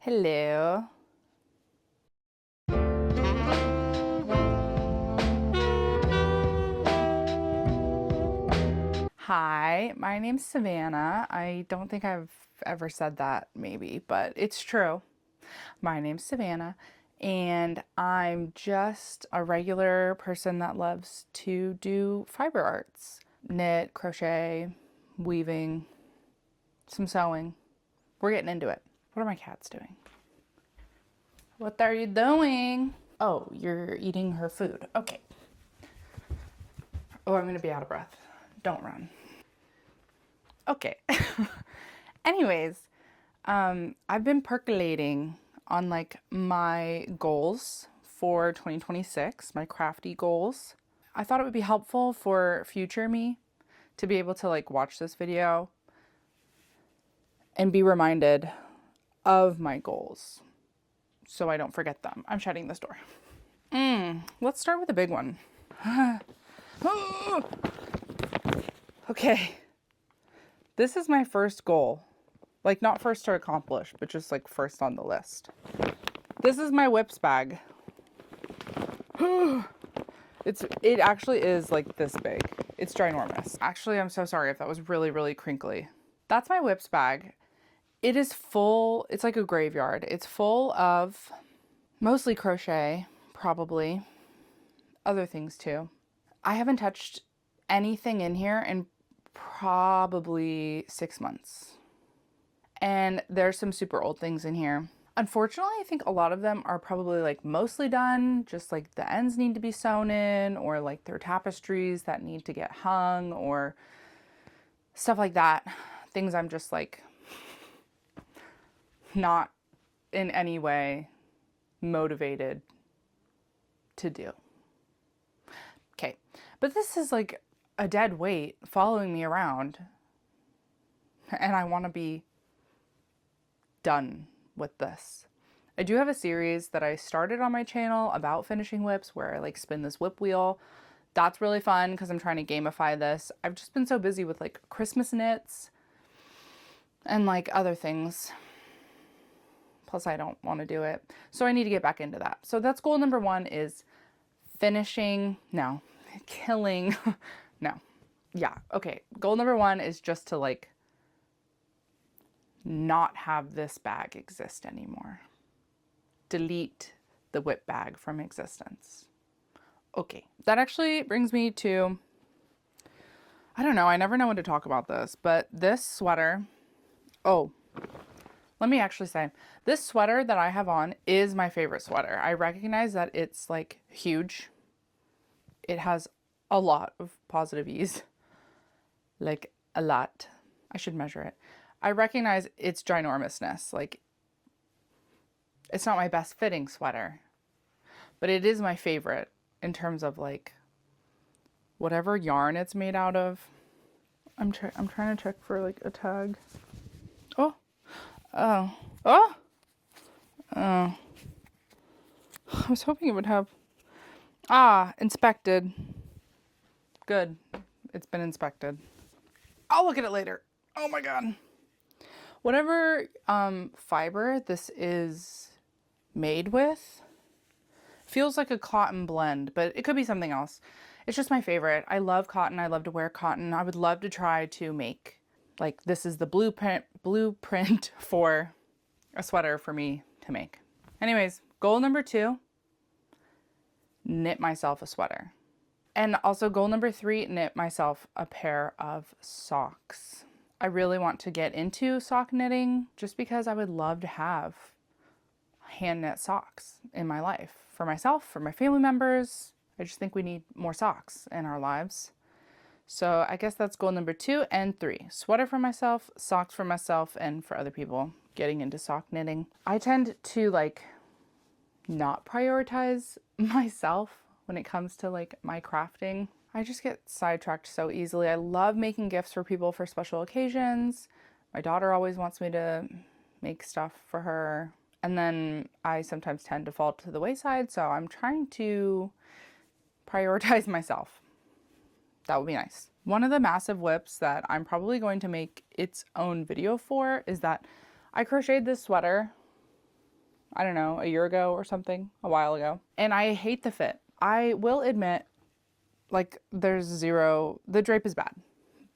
Hello. Hi, my name's Savannah. I don't think I've ever said that, maybe, but it's true. My name's Savannah, and I'm just a regular person that loves to do fiber arts, knit, crochet, weaving, some sewing. We're getting into it. What are my cats doing? What are you doing? Oh, you're eating her food. Okay. Oh, I'm gonna be out of breath. Don't run. Okay. Anyways, I've been percolating on like my goals for 2026, my crafty goals. I thought it would be helpful for future me to be able to like watch this video and be reminded of my goals so I don't forget them. I'm shutting this door. Let's start with a big one. Okay. This is my first goal. Like, not first to accomplish, but just like first on the list. This is my whips bag. It actually is like this big. It's ginormous. Actually, I'm so sorry if that was really, really crinkly. That's my whips bag. It is full, it's like a graveyard. It's full of mostly crochet, probably. Other things too. I haven't touched anything in here in probably 6 months. And there's some super old things in here. Unfortunately, I think a lot of them are probably like mostly done, just like the ends need to be sewn in, or like they're tapestries that need to get hung, or stuff like that. Things I'm just like not in any way motivated to do. Okay, but this is like a dead weight following me around, and I want to be done with this. I do have a series that I started on my channel about finishing whips where I like spin this whip wheel. That's really fun because I'm trying to gamify this. I've just been so busy with like Christmas knits and like other things. Plus I don't want to do it. So I need to get back into that. So that's goal number 1 is killing, no. Yeah, okay. Goal number 1 is just to like not have this bag exist anymore. Delete the whip bag from existence. Okay, that actually brings me to, I don't know, I never know when to talk about this, but this sweater, let me actually say, this sweater that I have on is my favorite sweater. I recognize that it's like huge. It has a lot of positive ease, like a lot. I should measure it. I recognize its ginormousness. Like, it's not my best fitting sweater, but it is my favorite in terms of like whatever yarn it's made out of. I'm trying to check for like a tag. Oh, oh, oh, oh. I was hoping it would have, inspected. Good. It's been inspected. I'll look at it later. Oh my God. Whatever fiber this is made with feels like a cotton blend, but it could be something else. It's just my favorite. I love cotton. I love to wear cotton. I would love to try to make, like, this is the blueprint for a sweater for me to make. Anyways, goal number 2, knit myself a sweater. And also goal number 3, knit myself a pair of socks. I really want to get into sock knitting just because I would love to have hand knit socks in my life for myself, for my family members. I just think we need more socks in our lives. So I guess that's goal number 2 and 3. Sweater for myself, socks for myself, and for other people, getting into sock knitting. I tend to like not prioritize myself when it comes to like my crafting. I just get sidetracked so easily. I love making gifts for people for special occasions. My daughter always wants me to make stuff for her. And then I sometimes tend to fall to the wayside. So I'm trying to prioritize myself. That would be nice. One of the massive whips that I'm probably going to make its own video for is that I crocheted this sweater I don't know, a year ago or something, a while ago. And I hate the fit. I will admit, like, the drape is bad.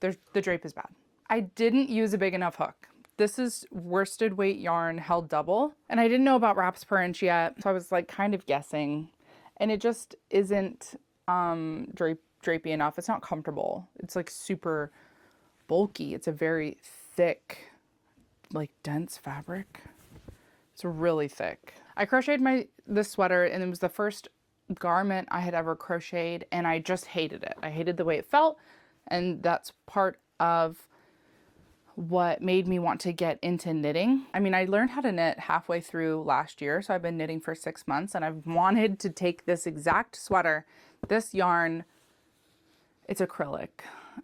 The drape is bad. I didn't use a big enough hook. This is worsted weight yarn held double, and I didn't know about wraps per inch yet, so I was like kind of guessing, and it just isn't drapey enough. It's not comfortable. It's like super bulky. It's a very thick, like dense fabric. It's really thick. I crocheted this sweater, and it was the first garment I had ever crocheted, and I just hated it. I hated the way it felt, and that's part of what made me want to get into knitting. I mean, I learned how to knit halfway through last year, so I've been knitting for 6 months, and I've wanted to take this exact sweater, this yarn, it's acrylic,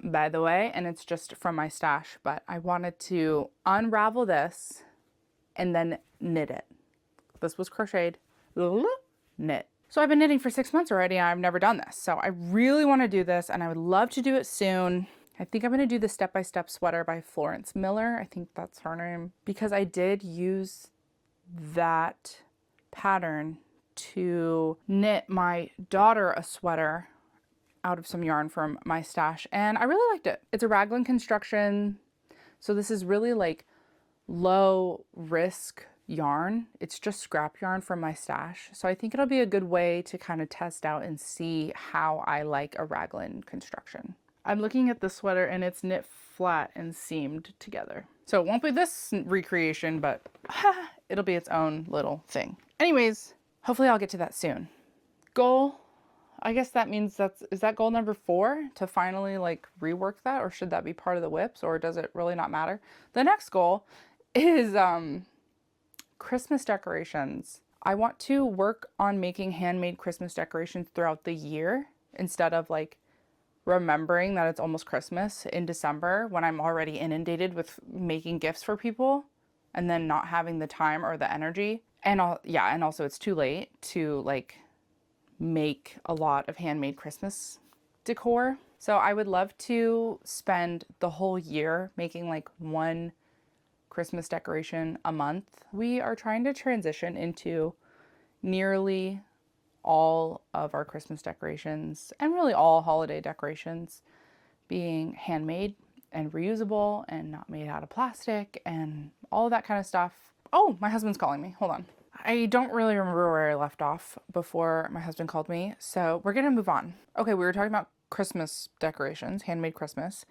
by the way, and it's just from my stash, but I wanted to unravel this and then knit it. This was crocheted, knit. So I've been knitting for 6 months already, and I've never done this. So I really want to do this, and I would love to do it soon. I think I'm going to do the step-by-step sweater by Florence Miller. I think that's her name. Because I did use that pattern to knit my daughter a sweater out of some yarn from my stash, and I really liked it. It's a raglan construction, so this is really like low risk yarn. It's just scrap yarn from my stash, so I think it'll be a good way to kind of test out and see how I like a raglan construction. I'm looking at the sweater, and it's knit flat and seamed together, so it won't be this recreation, but it'll be its own little thing. Anyways, hopefully I'll get to that soon. Goal, I guess that means is that goal number 4, to finally like rework that, or should that be part of the whips, or does it really not matter? The next goal is Christmas decorations. I want to work on making handmade Christmas decorations throughout the year, instead of like remembering that it's almost Christmas in December when I'm already inundated with making gifts for people and then not having the time or the energy. And also it's too late to like make a lot of handmade Christmas decor. So I would love to spend the whole year making like one Christmas decoration a month. We are trying to transition into nearly all of our Christmas decorations, and really all holiday decorations, being handmade and reusable and not made out of plastic and all of that kind of stuff. Oh, my husband's calling me. Hold on. I don't really remember where I left off before my husband called me, so we're gonna move on. Okay, we were talking about Christmas decorations, handmade Christmas,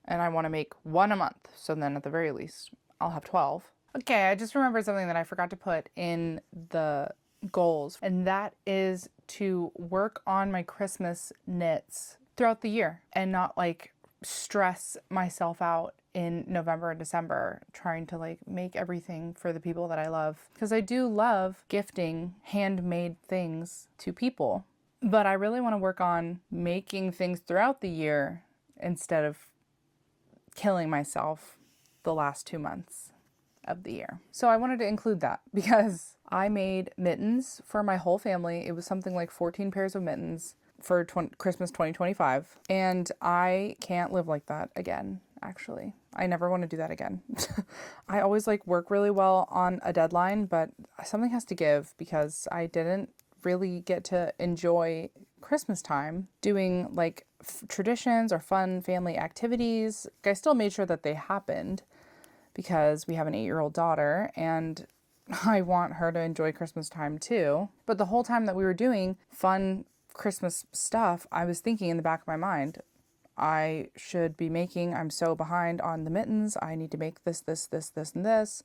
and I want to make one a month, so then at the very least I'll have 12. Okay, I just remembered something that I forgot to put in the goals, and that is to work on my Christmas knits throughout the year and not like stress myself out in November and December trying to like make everything for the people that I love, because I do love gifting handmade things to people, but I really want to work on making things throughout the year instead of killing myself the last 2 months of the year. So I wanted to include that because I made mittens for my whole family. It was something like 14 pairs of mittens for Christmas 2025, and I can't live like that again. Actually, I never want to do that again. I always like work really well on a deadline, but something has to give, because I didn't really get to enjoy Christmas time doing like traditions or fun family activities. I still made sure that they happened because we have an 8-year-old daughter and I want her to enjoy Christmas time too. But the whole time that we were doing fun Christmas stuff, I was thinking in the back of my mind, I should be making, I'm so behind on the mittens. I need to make this, and this.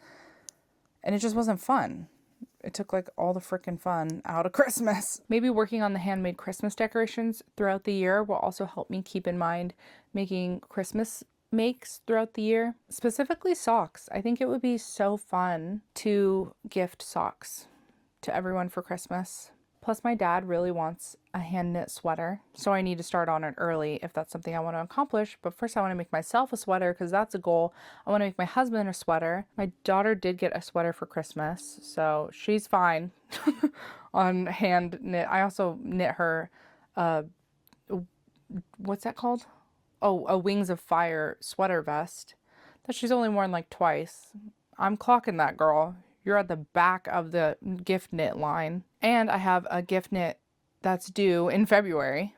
And it just wasn't fun. It took like all the freaking fun out of Christmas. Maybe working on the handmade Christmas decorations throughout the year will also help me keep in mind making Christmas makes throughout the year. Specifically socks. I think it would be so fun to gift socks to everyone for Christmas. Plus my dad really wants a hand knit sweater, so I need to start on it early if that's something I want to accomplish. But first I want to make myself a sweater, because that's a goal. I want to make my husband a sweater. My daughter did get a sweater for Christmas, so she's fine on hand knit. I also knit her what's that called? Oh, a Wings of Fire sweater vest that she's only worn like twice. I'm clocking that, girl. You're at the back of the gift knit line. And I have a gift knit that's due in February.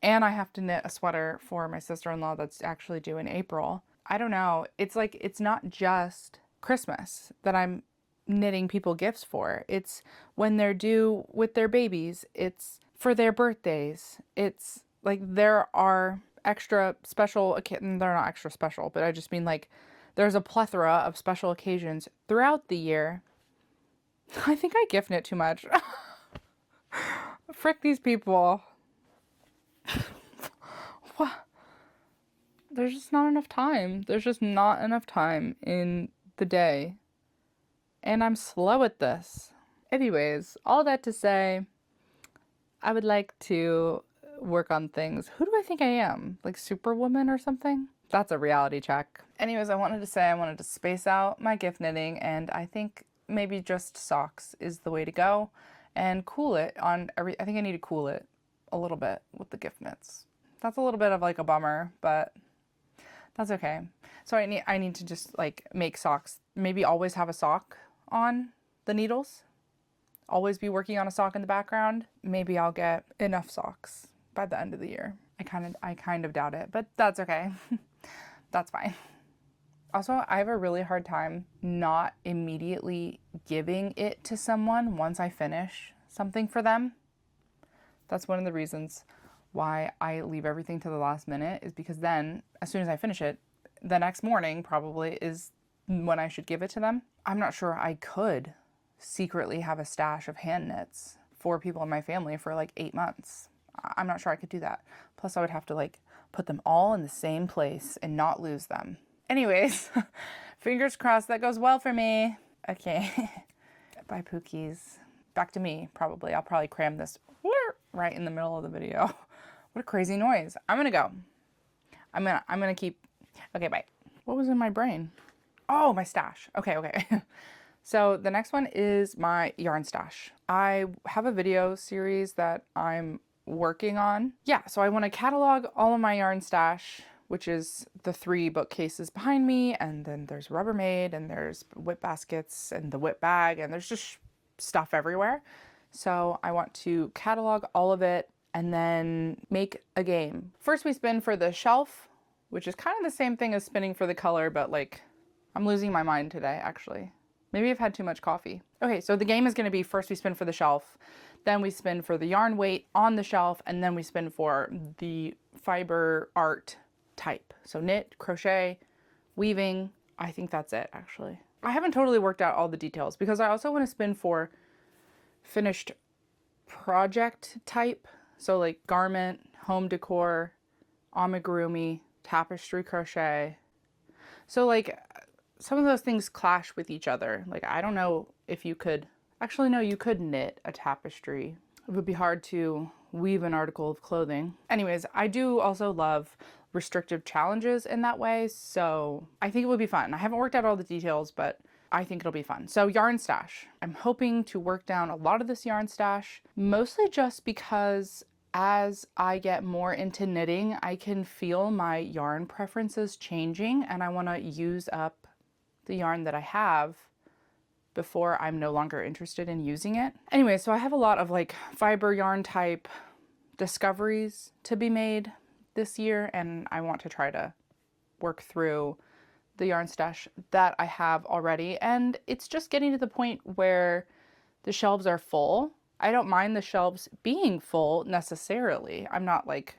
And I have to knit a sweater for my sister-in-law that's actually due in April. I don't know. It's like, it's not just Christmas that I'm knitting people gifts for. It's when they're due with their babies. It's for their birthdays. It's like there are extra special, they're not extra special, but I just mean like there's a plethora of special occasions throughout the year. I think I gift knit too much. Frick these people. What? There's just not enough time. There's just not enough time in the day. And I'm slow at this. Anyways, all that to say, I would like to work on things. Who do I think I am? Like Superwoman or something? That's a reality check. Anyways, I wanted to say I wanted to space out my gift knitting, and I think maybe just socks is the way to go, and cool it on I think I need to cool it a little bit with the gift knits. That's a little bit of like a bummer, but that's okay. So I need to just like make socks. Maybe always have a sock on the needles. Always be working on a sock in the background. Maybe I'll get enough socks by the end of the year. I kind of doubt it, but that's okay. That's fine. Also, I have a really hard time not immediately giving it to someone once I finish something for them. That's one of the reasons why I leave everything to the last minute, is because then as soon as I finish it, the next morning probably is when I should give it to them. I'm not sure I could secretly have a stash of hand knits for people in my family for like 8 months. I'm not sure I could do that. Plus I would have to like put them all in the same place and not lose them. Anyways, fingers crossed that goes well for me. Okay, bye Pookies. Back to me, probably. I'll probably cram this right in the middle of the video. What a crazy noise. I'm gonna go. I'm gonna keep, okay, bye. What was in my brain? Oh, my stash. Okay. So the next one is my yarn stash. I have a video series that I'm working on. Yeah, so I want to catalog all of my yarn stash, which is the 3 bookcases behind me, and then there's Rubbermaid, and there's whip baskets, and the whip bag, and there's just stuff everywhere. So I want to catalog all of it and then make a game. First we spin for the shelf, which is kind of the same thing as spinning for the color, but like I'm losing my mind today, actually. Maybe I've had too much coffee. Okay, so the game is gonna be first we spin for the shelf, then we spin for the yarn weight on the shelf, and then we spin for the fiber art type. So knit, crochet, weaving, I think that's it actually. I haven't totally worked out all the details because I also want to spin for finished project type. So like garment, home decor, amigurumi, tapestry crochet. So like some of those things clash with each other. Like I don't know if you could, actually no, you could knit a tapestry. It would be hard to weave an article of clothing. Anyways, I do also love restrictive challenges in that way, so I think it would be fun. I haven't worked out all the details, but I think it'll be fun. So yarn stash. I'm hoping to work down a lot of this yarn stash, mostly just because as I get more into knitting, I can feel my yarn preferences changing, and I want to use up the yarn that I have before I'm no longer interested in using it. Anyway, so I have a lot of like fiber yarn type discoveries to be made this year, and I want to try to work through the yarn stash that I have already. And it's just getting to the point where the shelves are full. I don't mind the shelves being full necessarily. I'm not like,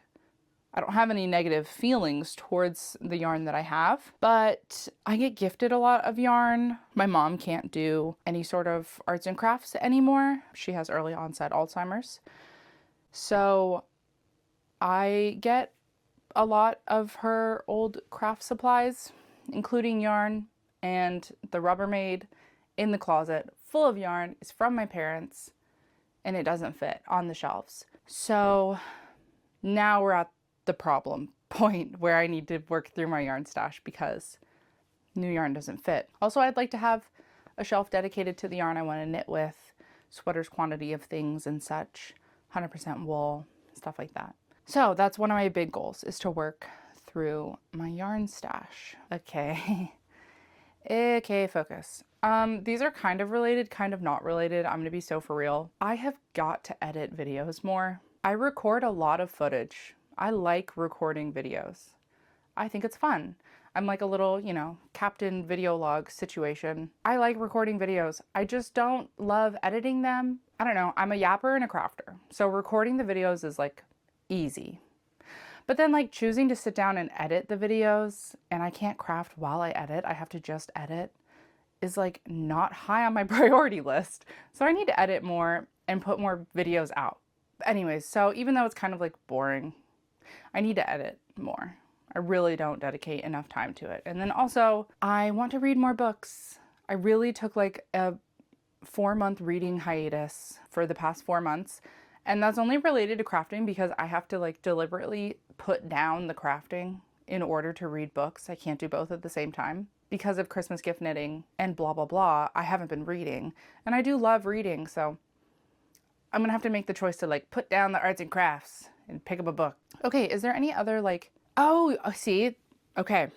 I don't have any negative feelings towards the yarn that I have, but I get gifted a lot of yarn. My mom can't do any sort of arts and crafts anymore. She has early onset Alzheimer's. So I get a lot of her old craft supplies, including yarn, and the Rubbermaid in the closet full of yarn is from my parents, and it doesn't fit on the shelves. So now we're at the problem point where I need to work through my yarn stash because new yarn doesn't fit. Also, I'd like to have a shelf dedicated to the yarn I want to knit with, sweaters, quantity of things and such, 100% wool, stuff like that. So that's one of my big goals, is to work through my yarn stash. Okay. Okay, focus. These are kind of related, kind of not related. I'm gonna be so for real. I have got to edit videos more. I record a lot of footage. I like recording videos. I think it's fun. I'm like a little, you know, captain video log situation. I like recording videos. I just don't love editing them. I don't know. I'm a yapper and a crafter. So recording the videos is like easy. But then like choosing to sit down and edit the videos, and I can't craft while I edit, I have to just edit, is like not high on my priority list. So I need to edit more and put more videos out. Anyways, so even though it's kind of like boring, I need to edit more. I really don't dedicate enough time to it. And then also, I want to read more books. I really took like a 4-month reading hiatus for the past 4 months. And that's only related to crafting because I have to like deliberately put down the crafting in order to read books. I can't do both at the same time. Because of Christmas gift knitting and blah, blah, blah, I haven't been reading. And I do love reading, so I'm gonna have to make the choice to like put down the arts and crafts and pick up a book. Okay, is there any other like, oh, see, okay.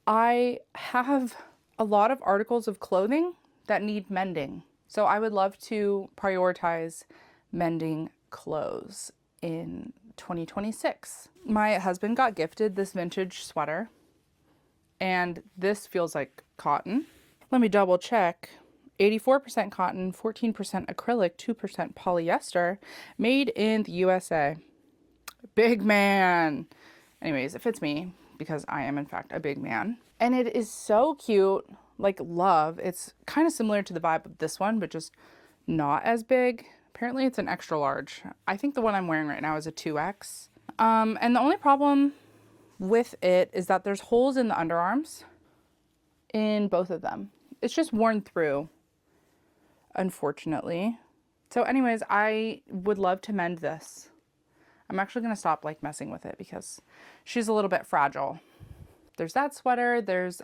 I have a lot of articles of clothing that need mending. So I would love to prioritize mending clothes in 2026. My husband got gifted this vintage sweater. And this feels like cotton. Let me double check. 84% cotton, 14% acrylic, 2% polyester, made in the USA. Big man. Anyways, it fits me because I am in fact a big man. And it is so cute, like love. It's kind of similar to the vibe of this one, but just not as big. Apparently it's an extra large. I think the one I'm wearing right now is a 2X. And the only problem with it is that there's holes in the underarms in both of them. It's just worn through, unfortunately. So anyways, I would love to mend this. I'm actually going to stop like messing with it because she's a little bit fragile. There's that sweater. There's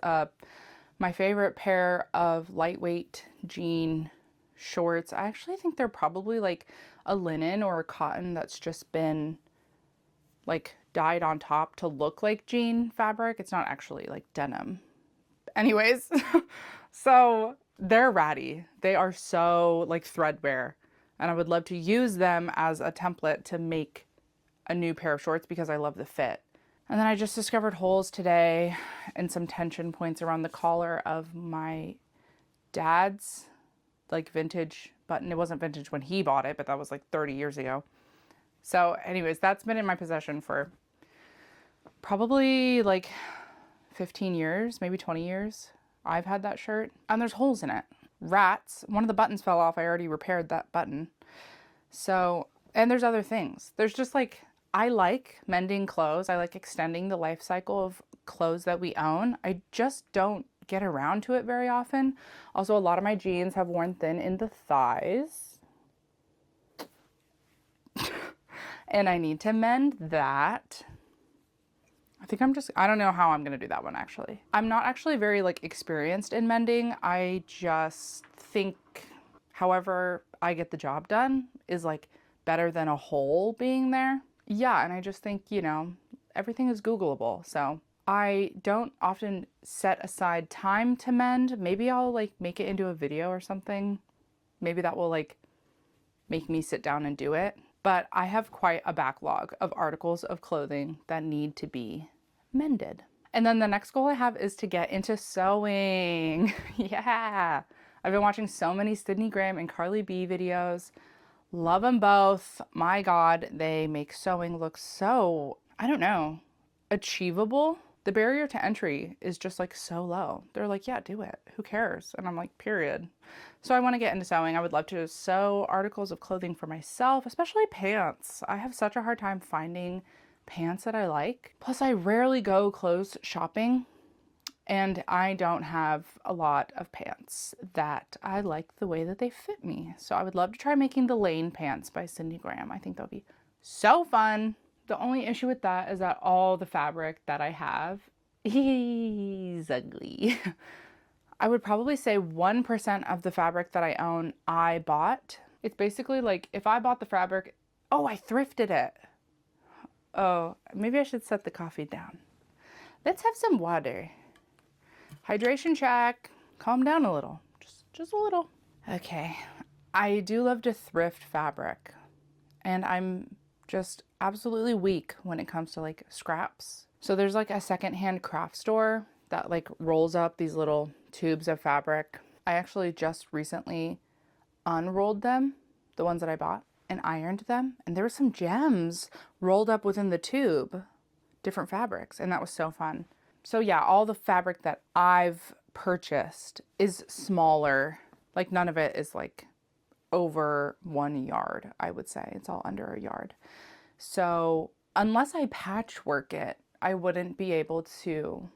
my favorite pair of lightweight jean shorts. I actually think they're probably like a linen or a cotton that's just been like dyed on top to look like jean fabric. It's not actually like denim. Anyways, so they're ratty. They are so like threadbare, and I would love to use them as a template to make a new pair of shorts because I love the fit. And then I just discovered holes today and some tension points around the collar of my dad's like vintage button. It wasn't vintage when he bought it, but that was like 30 years ago. So anyways, that's been in my possession for probably like 15 years, maybe 20 years. I've had that shirt and there's holes in it. Rats. One of the buttons fell off. I already repaired that button. So, and there's other things. There's just like, I like mending clothes. I like extending the life cycle of clothes that we own. I just don't get around to it very often. Also, a lot of my jeans have worn thin in the thighs. And I need to mend that. I don't know how I'm going to do that one actually. I'm not actually very like experienced in mending. I just think however I get the job done is like better than a hole being there. Yeah, and I just think, you know, everything is Googleable. So I don't often set aside time to mend. Maybe I'll like make it into a video or something. Maybe that will like make me sit down and do it. But I have quite a backlog of articles of clothing that need to be mended. And then the next goal I have is to get into sewing. Yeah. I've been watching so many Sydney Graham and Carly B videos. Love them both. My God, they make sewing look so, I don't know, achievable. The barrier to entry is just like so low. They're like, yeah, do it. Who cares? And I'm like, period. So I want to get into sewing. I would love to sew articles of clothing for myself, especially pants. I have such a hard time finding pants that I like. Plus, I rarely go clothes shopping, and I don't have a lot of pants that I like the way that they fit me. So I would love to try making the Lane pants by Sydney Graham. I think that would be so fun. The only issue with that is that all the fabric that I have is ugly. I would probably say 1% of the fabric that I own, I bought. It's basically like if I bought the fabric, oh, I thrifted it. Oh, maybe I should set the coffee down. Let's have some water. Hydration check. Calm down a little. Just a little. Okay. I do love to thrift fabric, and I'm just absolutely weak when it comes to like scraps. So there's like a secondhand craft store that like rolls up these little tubes of fabric. I actually just recently unrolled them, the ones that I bought, and ironed them, and there were some gems rolled up within the tube, different fabrics, and that was so fun. So yeah, all the fabric that I've purchased is smaller. Like none of it is like over 1 yard, I would say. It's all under a yard. So unless I patchwork it, I wouldn't be able to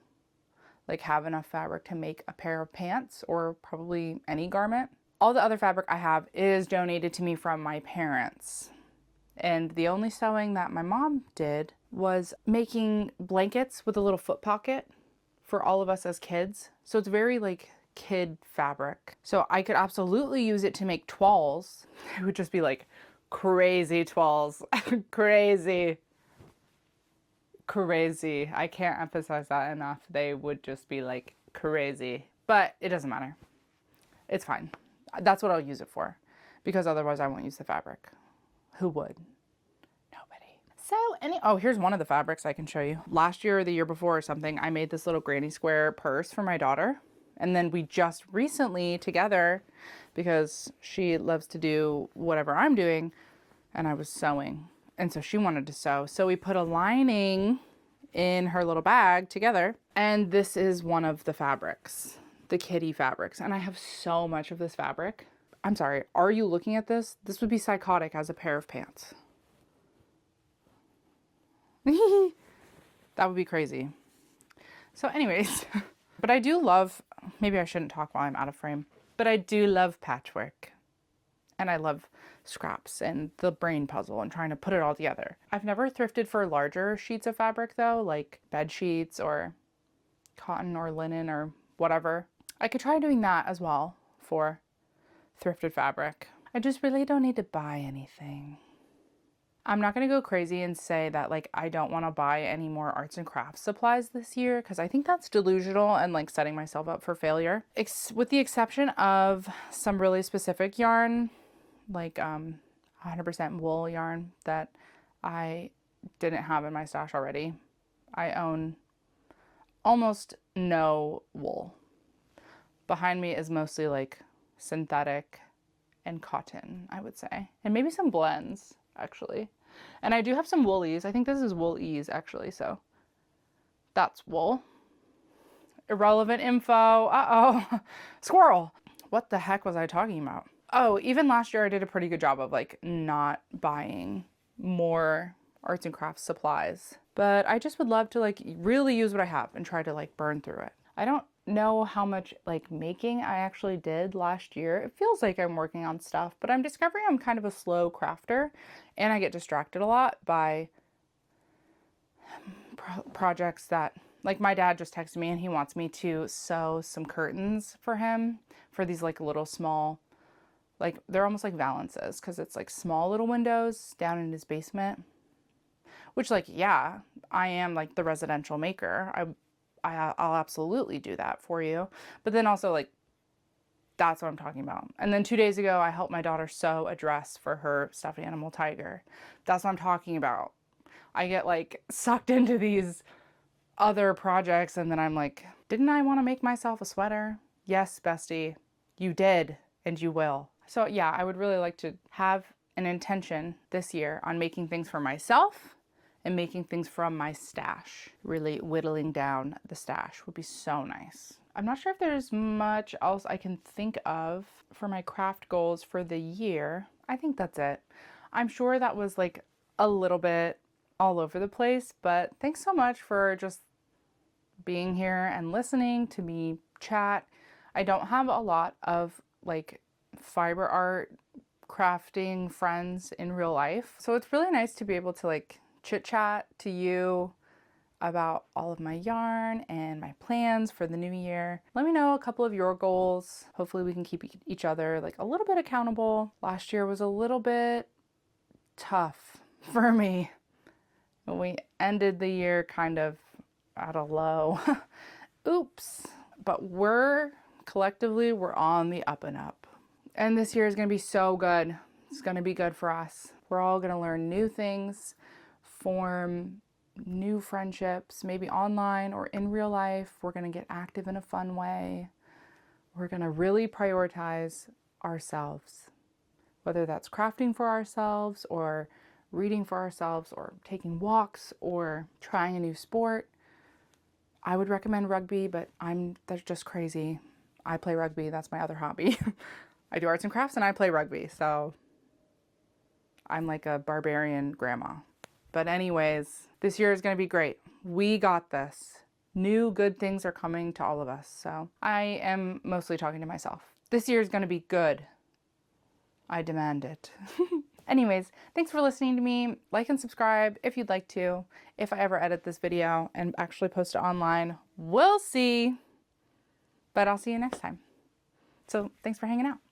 like have enough fabric to make a pair of pants or probably any garment. All the other fabric I have is donated to me from my parents. And the only sewing that my mom did was making blankets with a little foot pocket for all of us as kids. So it's very like kid fabric. So I could absolutely use it to make toiles. It would just be like crazy toiles. Crazy. Crazy. I can't emphasize that enough. They would just be like crazy. But it doesn't matter. It's fine. That's what I'll use it for. Because otherwise I won't use the fabric. Who would? Nobody. So oh, here's one of the fabrics I can show you. Last year or the year before or something, I made this little granny square purse for my daughter. And then we just recently together, because she loves to do whatever I'm doing, and I was sewing. And so she wanted to sew. So we put a lining in her little bag together. And this is one of the fabrics, the kitty fabrics. And I have so much of this fabric. I'm sorry, are you looking at this? This would be psychotic as a pair of pants. That would be crazy. So anyways, but I do love, maybe I shouldn't talk while I'm out of frame, but I do love patchwork. And I love scraps and the brain puzzle and trying to put it all together. I've never thrifted for larger sheets of fabric though, like bed sheets or cotton or linen or whatever. I could try doing that as well for thrifted fabric. I just really don't need to buy anything. I'm not going to go crazy and say that like I don't want to buy any more arts and crafts supplies this year, because I think that's delusional and like setting myself up for failure. With the exception of some really specific yarn, like 100% wool yarn that I didn't have in my stash already. I own almost no wool. Behind me is mostly like synthetic and cotton, I would say. And maybe some blends, actually. And I do have some woolies. I think this is wool-ease, actually, so that's wool. Irrelevant info. Uh-oh. Squirrel. What the heck was I talking about? Oh, even last year I did a pretty good job of like not buying more arts and crafts supplies. But I just would love to like really use what I have and try to like burn through it. I don't know how much like making I actually did last year. It feels like I'm working on stuff, but I'm discovering I'm kind of a slow crafter and I get distracted a lot by projects that, like my dad just texted me and he wants me to sew some curtains for him for these like little small, like they're almost like valances because it's like small little windows down in his basement, which like, yeah, I am like the residential maker. I'll absolutely do that for you. But then also like, that's what I'm talking about. And then 2 days ago, I helped my daughter sew a dress for her stuffed animal tiger. That's what I'm talking about. I get like sucked into these other projects and then I'm like, didn't I want to make myself a sweater? Yes, bestie, you did and you will. So yeah, I would really like to have an intention this year on making things for myself and making things from my stash. Really whittling down the stash would be so nice. I'm not sure if there's much else I can think of for my craft goals for the year. I think that's it. I'm sure that was like a little bit all over the place, but thanks so much for just being here and listening to me chat. I don't have a lot of like fiber art crafting friends in real life, so it's really nice to be able to like chit chat to you about all of my yarn and my plans for the new year. Let me know a couple of your goals. Hopefully we can keep each other like a little bit accountable. Last year was a little bit tough for me. We ended the year kind of at a low. Oops. But we're collectively, we're on the up and up. And this year is going to be so good. It's going to be good for us. We're all going to learn new things, form new friendships, maybe online or in real life. We're going to get active in a fun way. We're going to really prioritize ourselves, whether that's crafting for ourselves or reading for ourselves or taking walks or trying a new sport. I would recommend rugby, but that's just crazy. I play rugby. That's my other hobby. I do arts and crafts and I play rugby. So I'm like a barbarian grandma. But anyways, this year is going to be great. We got this. New good things are coming to all of us. So I am mostly talking to myself. This year is going to be good. I demand it. Anyways, thanks for listening to me. Like and subscribe if you'd like to. If I ever edit this video and actually post it online, we'll see. But I'll see you next time. So thanks for hanging out.